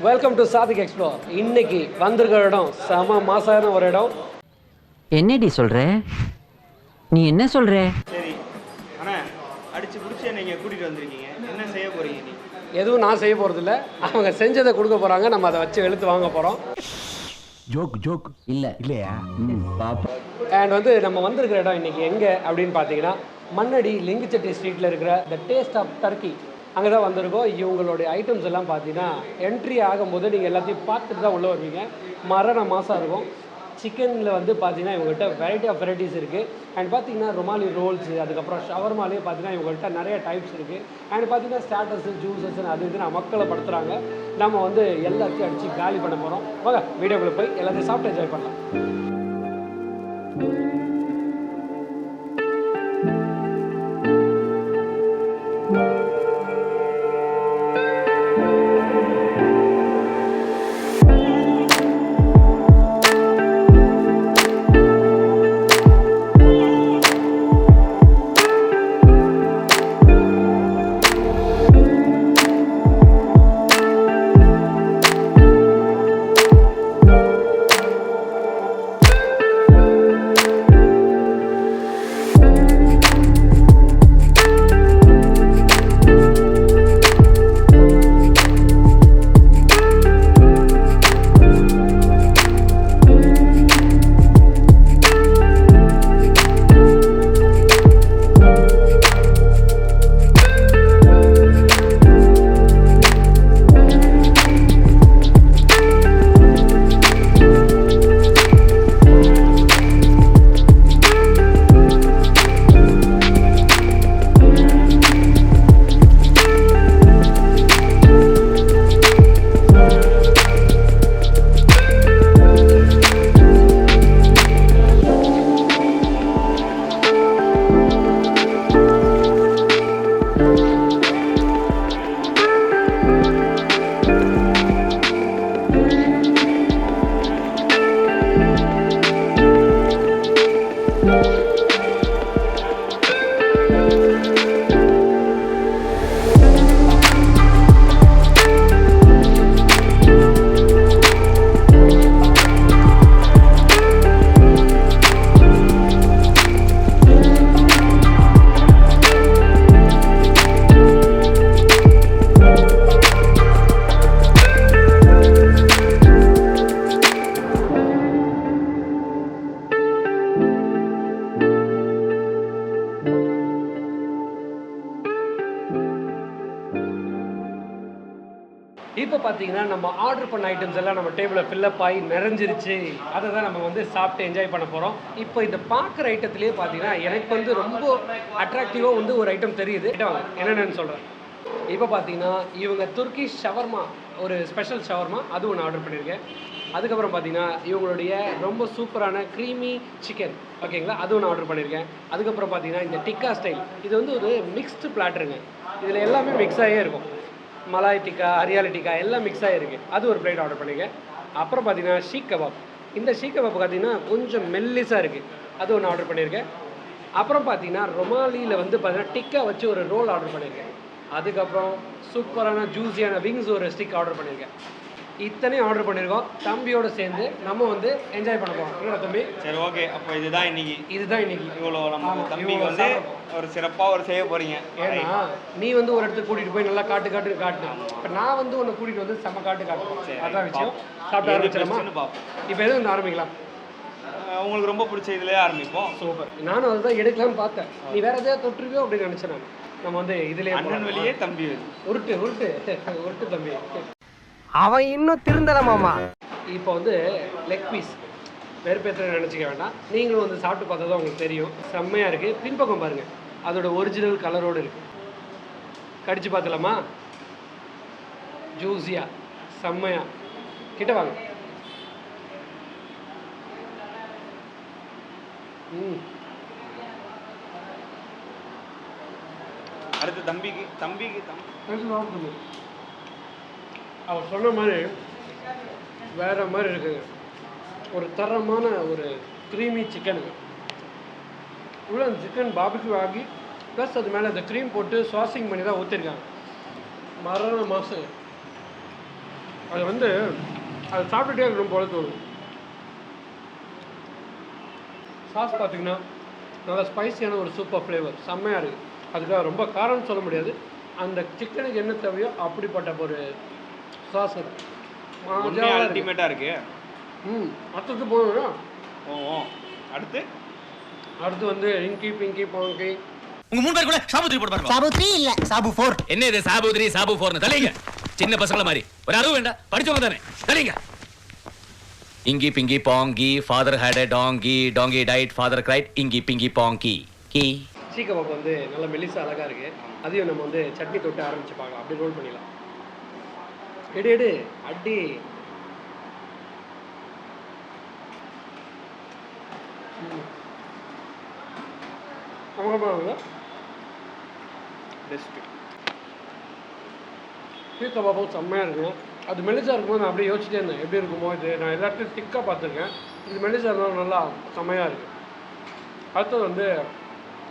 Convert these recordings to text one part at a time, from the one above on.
Welcome to Sadiq explore. இன்னைக்கு வந்திருக்கிற இடம் செம மாசான ஒரு இடம். என்னடி சொல்ற? நீ என்ன சொல்ற? சரி அண்ணா, அடிச்சு பிடிச்சி நீங்க கூட்டிட்டு வந்திருக்கீங்க, என்ன செய்ய போறீங்க? நீ எதுவும் நான் செய்ய போகிறது இல்லை, அவங்க செஞ்சதை கொடுக்க போகிறாங்க. நம்ம அதை வச்சு வெளுத்து வாங்க போகிறோம். ஜோக் இல்லையா? அண்ட் வந்து நம்ம வந்திருக்கிற இடம் இன்றைக்கி எங்கே அப்படின்னு பார்த்தீங்கன்னா, மண்ணடி லிங்குச்செட்டி ஸ்ட்ரீட்டில் இருக்கிற த டேஸ்ட் ஆஃப் டர்க்கி அங்கே தான் வந்திருக்கோம். இவங்களுடைய ஐட்டம்ஸ் எல்லாம் பார்த்தீங்கன்னா என்ட்ரி ஆகும்போது நீங்கள் எல்லாத்தையும் பார்த்துட்டு தான் உள்ளே வருவீங்க. மரண மாதம் இருக்கும். சிக்கனில் வந்து பார்த்தீங்கன்னா இவங்ககிட்ட வெரைட்டி ஆஃப் வெரைட்டிஸ் இருக்குது. அண்ட் பார்த்தீங்கன்னா ரொமாலி ரோல்ஸு, அதுக்கப்புறம் ஷவர்மாலே பார்த்தீங்கன்னா இவங்கள்ட்ட நிறைய டைப்ஸ் இருக்குது. அண்ட் பார்த்தீங்கன்னா ஸ்டார்டர்ஸு, ஜூஸஸ் அது இதுன்னு மக்களை படுத்துகிறாங்க. நம்ம வந்து எல்லாத்தையும் அடித்து காலி பண்ண போகிறோம். வாங்க வீடியோக்குள்ளே போய் எல்லாத்தையும் சாப்பிட்டு என்ஜாய் பண்ணலாம். இப்போ பார்த்தீங்கன்னா நம்ம ஆர்டர் பண்ண ஐட்டம்ஸ் எல்லாம் நம்ம டேபிளில் ஃபில்லப் ஆகி நிறைஞ்சிருச்சு. அதை தான் நம்ம வந்து சாப்பிட்டு என்ஜாய் பண்ண போகிறோம். இப்போ இந்த பார்க்குற ஐட்டத்துலேயே பார்த்தீங்கன்னா எனக்கு வந்து ரொம்ப அட்ராக்டிவாக வந்து ஒரு ஐட்டம் தெரியுது. என்னென்னு சொல்கிறேன். இப்போ பார்த்தீங்கன்னா இவங்க துர்க்கிஷ் ஷவர்மா, ஒரு ஸ்பெஷல் ஷவர்மா, அது ஒன்று ஆர்டர் பண்ணியிருக்கேன். அதுக்கப்புறம் பார்த்தீங்கன்னா இவங்களுடைய ரொம்ப சூப்பரான க்ரீமி சிக்கன், ஓகேங்களா, அது ஒன்று ஆர்டர் பண்ணியிருக்கேன். அதுக்கப்புறம் பார்த்தீங்கன்னா இந்த டிக்கா ஸ்டைல், இது வந்து ஒரு மிக்ஸ்டு பிளாட்டருங்க. இதில் எல்லாமே மிக்ஸ் ஆகியே இருக்கும். மலாய் டிக்கா, ஹரியாலி டிக்கா எல்லாம் மிக்ஸ் ஆகிருக்கு. அது ஒரு பிளேட் ஆர்டர் பண்ணியிருக்கேன். அப்புறம் பார்த்தீங்கன்னா ஷீக் கபாப். இந்த ஷீக் கபாப் பார்த்தீங்கன்னா கொஞ்சம் மெல்லிஸாக இருக்குது, அது ஒன்று ஆர்டர் பண்ணியிருக்கேன். அப்புறம் பார்த்தீங்கன்னா ரொமாலியில் வந்து பார்த்தீங்கன்னா டிக்கா வச்சு ஒரு ரோல் ஆர்டர் பண்ணியிருக்கேன். அதுக்கப்புறம் சூப்பரான ஜூஸியான விங்ஸ் ஒரு ஸ்டிக் ஆர்டர் பண்ணியிருக்கேன். இத்தனையும் ஆர்டர் பண்ணியிருக்கோம். தம்பியோடு சேர்ந்து நம்ம வந்து என்ஜாய் பண்ண போகிறோம். இல்லை தம்பி? சரி, ஓகே. அப்போ இதுதான் இன்னைக்கு இவ்வளோ நம்ம தம்பிக்கு வந்து ஒரு சிறப்பாக ஒரு செய்ய போகிறீங்க. ஏன்னா நீ வந்து ஒரு இடத்துக்கு கூட்டிகிட்டு போய் நல்லா காட்டு இப்போ நான் வந்து உன்னை கூட்டிகிட்டு வந்து செம்ம காட்டு. அதான் விஷயம். சாப்பிட்டு ஆரம்பிச்சிடமா? இப்போ எதுவும் வந்து ஆரம்பிக்கலாம். உங்களுக்கு ரொம்ப பிடிச்ச இதுலேயே ஆரம்பிப்போம். சூப்பர். நானும் அதுதான் எடுக்கலாம்னு பார்த்தேன். நீ வேறு எதாவது தொற்றுவியோ அப்படின்னு நினச்சேன். நம்ம வந்து இதுலேயே அண்ணன் வெளியே தம்பி உருட்டு தம்பி. அவன் இன்னும் திருந்தலமாமா. இப்போ வந்து லெக் பீஸ் வெறுப்பேற்ற நினச்சிக்க வேண்டாம். நீங்களும் வந்து சாப்பிட்டு பார்த்தா தான் உங்களுக்கு தெரியும். செம்மையாக இருக்குது. பின்பக்கம் பாருங்கள், அதோட ஒரிஜினல் கலரோடு இருக்குது. கடிச்சு பார்த்துலாமா? ஜூஸியாக செம்மையாக. கிட்ட வாங்க. அடுத்து தம்பிக்கு அவர் சொன்ன மாதிரி வேறு மாதிரி இருக்குங்க. ஒரு தரமான ஒரு க்ரீமி சிக்கனுங்க. உள்ள அந்த சிக்கன் பாபிக்யூ ஆகி ப்ளஸ் அது மேலே அந்த க்ரீம் போட்டு சாஸிங் பண்ணி தான் ஊற்றிருக்காங்க. மரண மாதம். அது வந்து அது சாப்பிட்டுட்டே இருக்கணும் போல தோணும். சாஸ் பார்த்தீங்கன்னா நல்லா ஸ்பைசியான ஒரு சூப்பர் ஃப்ளேவர், செம்மையாக இருக்குது. அதுக்காக ரொம்ப காரம்னு சொல்ல முடியாது, அந்த சிக்கனுக்கு என்ன தேவையோ அப்படிப்பட்ட ஒரு சாஸ் அது. அல்டிமேட்டாக இருக்கு. அடுத்தது போகணும். அடுத்து வந்து இங்கி பிங்கி பாங்கி. உங்க 3 பேர் கூட சாபு 3 போட்டு பாருங்க. சாபு 3 இல்ல சாபு 4. என்ன இது சாபு 3 சாபு 4னு தலைங்க. சின்ன பசங்கள மாதிரி ஒரு அறிவு வேண்டாம், படிச்சவங்க தானே தலைங்க. Inky pinky ponky, father had a donkey, donkey died, father cried, inky pinky ponky கீ. சீ கபாப் வந்து நல்ல மெலிசா அழகாக இருக்குது. அதையும் நம்ம வந்து சட்னி தொட்டு ஆரம்பிச்சு பார்க்கலாம். அப்படி ரோல் பண்ணிடலாம். எடு எடு அடி. அவங்க பெஸ்ட்டு. சீ கபாப்பும் செம்மையாக இருக்குங்க. அது மெலிசா இருக்கும்போது நான் அப்படியே யோசிச்சிட்டே இருந்தேன், எப்படி இருக்குமோ இது. நான் எல்லாத்தையும் திக்காக பார்த்துருக்கேன், இது மெலிசா இருந்தாலும் நல்லா செம்மையாக இருக்குது. அடுத்தது வந்து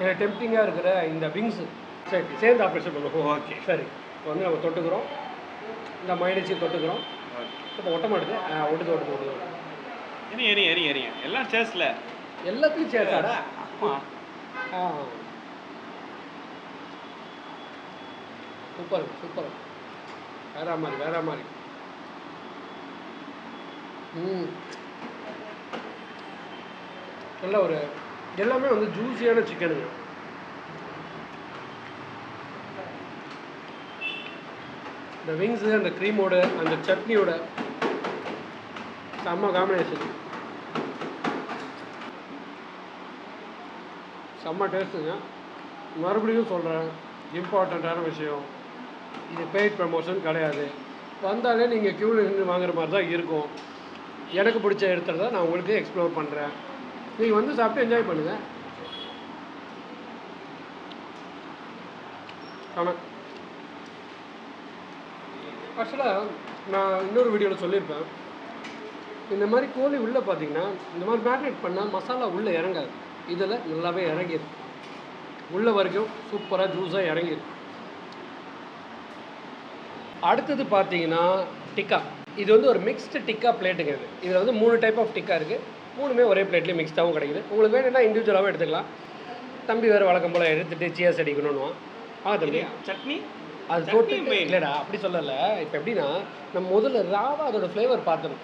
எனக்கு டெம்ப்டிங்காக இருக்கிற இந்த விங்ஸு. சரி சேர்ந்து ஆப்ரேஷன் பண்ணுவோம். ஓகே சரி, இப்போ வந்து நம்ம தொட்டுக்கிறோம், இந்த மைனஸையும் தொட்டுக்கிறோம். இப்போ ஒட்ட மாட்டுது, ஒட்டுது. எரி எல்லாம் சேஸில் எல்லாத்தையும் சேர்த்தாடா. சூப்பர் வேற மாதிரி. நல்ல ஒரு எல்லாமே வந்து ஜூஸியான சிக்கனுங்க. இந்த விங்ஸு, அந்த க்ரீமோட, அந்த சட்னியோட செம்ம காம்பினேஷன், செம்ம டேஸ்ட்டுங்க. மறுபடியும் சொல்கிறேன், இம்பார்ட்டண்ட்டான விஷயம், இது பெய்ட் ப்ரமோஷன் கிடையாது. வந்தாலே நீங்கள் க்யூவில் நின்று வாங்குற மாதிரி தான் இருக்கும். எனக்கு பிடிச்ச இடத்துல தான் நான் உங்களுக்கு எக்ஸ்ப்ளோர் பண்ணுறேன். நீங்கள் வந்து சாப்பிட்டு என்ஜாய் பண்ணுங்கள். ஆமாம், ஆக்சுவலாக நான் இன்னொரு வீடியோவில் சொல்லியிருப்பேன், இந்த மாதிரி கோழி உள்ளே பார்த்தீங்கன்னா இந்த மாதிரி மேரினேட் பண்ணால் மசாலா உள்ளே இறங்காது. இதில் நல்லாவே இறங்கிருக்கு, உள்ள வரைக்கும் சூப்பராக ஜூஸாக இறங்கிருக்கு. அடுத்தது பார்த்தீங்கன்னா டிக்கா. இது வந்து ஒரு மிக்ஸ்டு டிக்கா பிளேட்டுங்க. இதில் வந்து 3 டைப் ஆஃப் டிக்கா இருக்குது. 3மே ஒரே பிளேட்லேயும் மிக்ஸ்டாகவும் கிடைக்குது. உங்களுக்கு வேணும்னா இண்டிவிஜுவலாகவும் எடுத்துக்கலாம். தம்பி வேறு வழக்கம் போல் எடுத்துகிட்டு சியர்ஸ் அடிக்கணும்னுவான். தம்பி சட்னி அது தொட்டு இல்லைடா, அப்படி சொல்லலை. இப்போ எப்படின்னா நம்ம முதல்ல ராவா அதோட ஃப்ளேவர் பார்த்துணும்,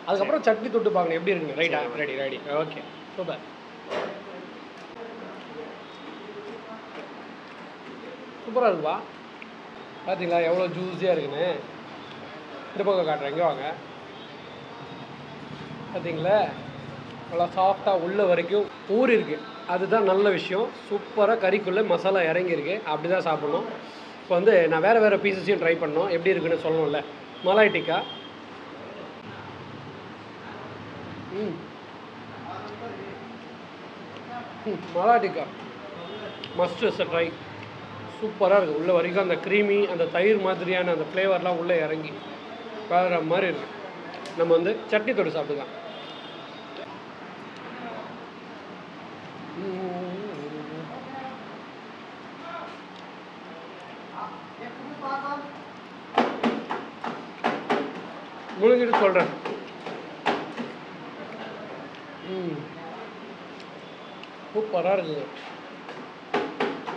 அதுக்கப்புறம் சட்னி தொட்டு பார்க்கணும் எப்படி இருக்குங்க. ரைட்டா? ரெடி. Okay, super. சூப்பராக இருக்குப்பா. பார்த்தீங்களா எவ்வளோ ஜூஸியாக இருக்குன்னு? இந்த பக்கம் காட்டுறேன், இங்கே வாங்க. பார்த்தீங்களா நல்லா சாஃப்டாக உள்ள வரைக்கும் ஊறி இருக்குது. அதுதான் நல்ல விஷயம். சூப்பராக கறிக்குள்ளே மசாலா இறங்கியிருக்கு. அப்படி தான் சாப்பிட்ணும். இப்போ வந்து நான் வேறு பீசஸையும் ட்ரை பண்ணோம், எப்படி இருக்குன்னு சொல்லணும்ல. Malai tikka, malai tikka must is try. சூப்பராக இருக்குது. உள்ள வரைக்கும் அந்த க்ரீமி, அந்த தயிர் மாதிரியான அந்த ஃப்ளேவர்லாம் உள்ளே இறங்கி வேறு மாதிரி இருக்குது. நம்ம வந்து சட்னி தொட்டு சாப்பிட்டுக்கலாம். முழுங்கிட்டு சொல்கிறேன். சூப்பராக இருக்குது.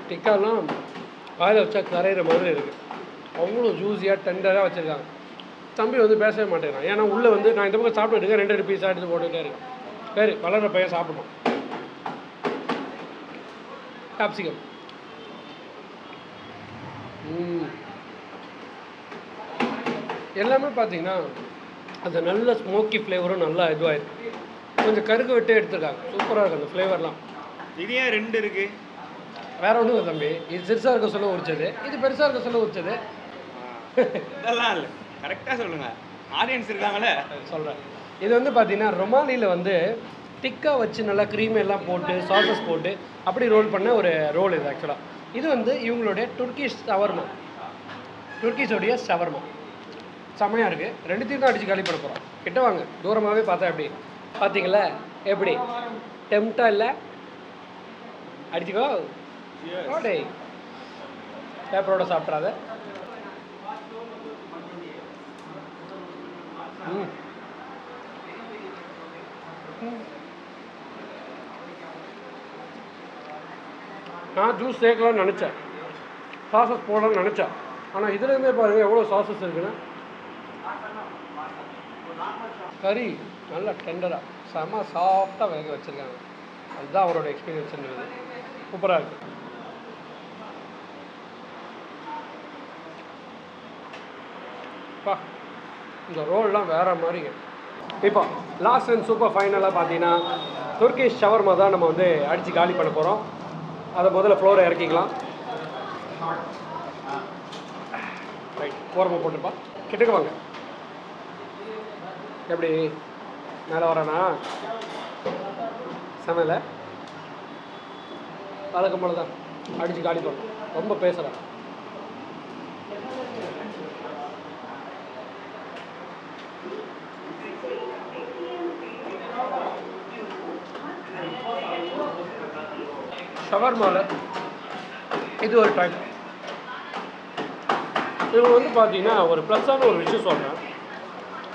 டிக்காலாம் வாயில் வச்சா கரையிற மாதிரி இருக்குது. அவ்வளோ ஜூஸியாக டெண்டராக வச்சுருக்காங்க. தம்பி வந்து பேசவே மாட்டேங்கிறான், ஏன்னா உள்ளே வந்து நான் இந்த பக்கம் சாப்பிட்டு இருக்கேன், 2 பீஸாக எடுத்து போட்டுகிட்டே இருக்கேன். சரி, வளர்கிற பையன் சாப்பிடணும். கேப்சிகம் எல்லாமே பார்த்தீங்கன்னா அந்த நல்ல ஸ்மோக்கி ஃப்ளேவரும் நல்லா இதுவாகிருக்கு. கொஞ்சம் கருகு விட்டு எடுத்துருக்காங்க. சூப்பராக இருக்குது அந்த ஃப்ளேவர்லாம். இது ஏன் 2 இருக்குது? வேறு ஒன்றும் இல்லை தம்பி, இது சிறுசாக இருக்க சொல்ல உரிச்சது, இது பெருசாக இருக்க சொல்ல உரிச்சது. இதெல்லாம் இல்லை, கரெக்டாக சொல்லுங்கள், ஆடியன்ஸ் இருக்காங்களே. சொல்கிறேன். இது வந்து பார்த்தீங்கன்னா ரொமாலியில் வந்து டிக்கா வச்சு நல்லா க்ரீம் எல்லாம் போட்டு சாசஸ் போட்டு அப்படி ரோல் பண்ண ஒரு ரோல் இது. ஆக்சுவலாக இது வந்து இவங்களுடைய துர்க்கிஷ் ஷவர்மா, துர்க்கிஷோடைய ஷவர்மா செம்மையாக இருக்குது. 2த்தையும் தான் அடித்து காலி பண்ண போகிறோம். கிட்ட வாங்க, தூரமாகவே பார்த்தா எப்படி பார்த்தீங்களா? எப்படி டெம்ப்டா இல்லை? அடிச்சுக்கோ. ஓடே பேப்பரோட சாப்பிட்றாத. நான் ஜூஸ் சேர்க்கலாம்னு நினச்சேன், சாசஸ் போடலாம்னு நினச்சேன். ஆனால் இதுலேருந்தே பாருங்கள் எவ்வளோ சாசஸ் இருக்குன்னு. கறி நல்லா டெண்டராக செம்ம சாஃப்டாக வேக வச்சுருக்காங்க. அதுதான் அவரோட எக்ஸ்பீரியன்ஸ்ன்றது. சூப்பராக இருக்குது. இந்த ரோல்லாம் வேறு மாதிரிங்க. இப்போ லாஸ்ட் அண்ட் சூப்பர் ஃபைனலாக பார்த்தீங்கன்னா துர்க்கிஷ் ஷவர்மா தான் நம்ம வந்து அடித்து காலி பண்ண போகிறோம். அதை முதல்ல ஃப்ளோரை இறக்கிக்கலாம். ரைட், ஓரமாக போட்டுருப்பா. கிட்டக்க வாங்க. எப்படி மேலே வரானா? சமையல வழக்கம் போல தான் அடித்து காலி பண்ணணும். ரொம்ப பேசுகிறேன். ஷவர்மாவில் இது ஒரு டைப். இவங்க வந்து பார்த்தீங்கன்னா ஒரு ப்ளஸ்ஸான ஒரு விஷயம் சொல்கிறேன்.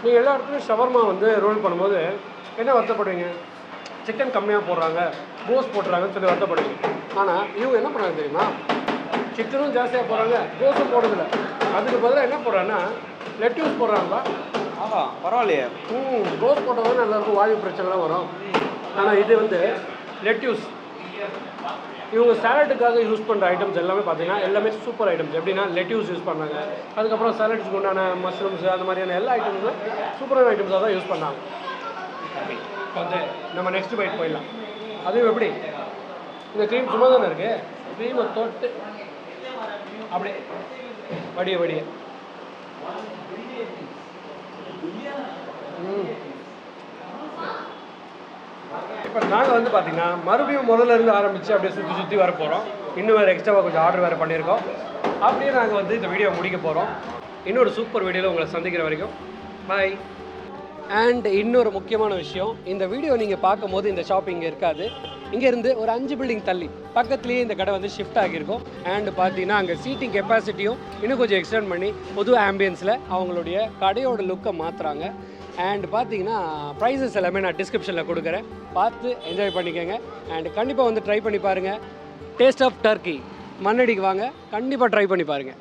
நீங்கள் எல்லா இடத்துலையும் ஷவர்மா வந்து ரோல் பண்ணும்போது என்ன வருத்தப்படுவீங்க? சிக்கன் கம்மியாக போடுறாங்க, கோஸ் போட்டுறாங்கன்னு சொல்லி வருத்தப்படுவீங்க. ஆனால் இவங்க என்ன பண்ணுறாங்க தெரியுமா? சிக்கனும் ஜாஸ்தியாக போடுறாங்க, கோஸும் போடுறதில்ல. அதுக்கு பதிலாக என்ன போடுறாங்கன்னா லெட்யூஸ் போடுறாங்களா? ஆஹா, பரவாயில்லையே. கோஸ் போட்டவங்க எல்லாருக்கும் வாயு பிரச்சனைலாம் வரும். ஆனால் இது வந்து லெட்யூஸ். இவங்க சாலட்டுக்காக யூஸ் பண்ணுற ஐட்டம்ஸ் எல்லாமே பார்த்தீங்கன்னா எல்லாமே சூப்பர் ஐட்டம்ஸ். எப்படின்னா லெட்யூஸ் யூஸ் பண்ணாங்க, அதுக்கப்புறம் சாலட்ஸ்க்கு உண்டான மஷ்ரூம்ஸ், அந்த மாதிரியான எல்லா ஐட்டம்ஸும் சூப்பரான ஐட்டம்ஸாக தான் யூஸ் பண்ணாங்க. வந்து நம்ம நெக்ஸ்ட் பைட் போயிடலாம். அதுவும் எப்படி இந்த க்ரீம் சும்மா தானே இருக்குது, க்ரீமை தொட்டு அப்படியே வடிய வடிய இப்போ நாங்கள் வந்து பார்த்திங்கன்னா மறுபடியும் முதல்ல இருந்து ஆரம்பித்து அப்படியே சுற்றி சுற்றி வர போகிறோம். இன்னும் வேறு எக்ஸ்ட்ராவாக கொஞ்சம் ஆர்டர் வேறு பண்ணியிருக்கோம். அப்படியே நாங்கள் வந்து இந்த வீடியோ முடிக்க போகிறோம். இன்னொரு சூப்பர் வீடியோவில் உங்களை சந்திக்கிற வரைக்கும் பாய். அண்ட் இன்னொரு முக்கியமான விஷயம், இந்த வீடியோ நீங்கள் பார்க்கும்போது இந்த ஷாப் இங்கே இருக்காது. இங்கேருந்து ஒரு 5 பில்டிங் தள்ளி பக்கத்துலேயே இந்த கடை வந்து ஷிஃப்ட் ஆகியிருக்கும். அண்ட் பார்த்தீங்கன்னா அங்கே சீட்டிங் கெப்பாசிட்டியும் இன்னும் கொஞ்சம் எக்ஸ்டெண்ட் பண்ணி புது ஆம்பியன்ஸில் அவங்களுடைய கடையோட லுக்கை மாற்றுறாங்க. அண்ட் பார்த்தீங்கன்னா ப்ரைஸஸ் எல்லாமே நான் டிஸ்கிரிப்ஷனில் கொடுக்குறேன், பார்த்து என்ஜாய் பண்ணிக்கோங்க. அண்ட் கண்டிப்பாக வந்து ட்ரை பண்ணி பாருங்கள். டேஸ்ட் ஆஃப் டர்க்கி மண்ணடிக்கு வாங்க, கண்டிப்பாக ட்ரை பண்ணி பாருங்கள்.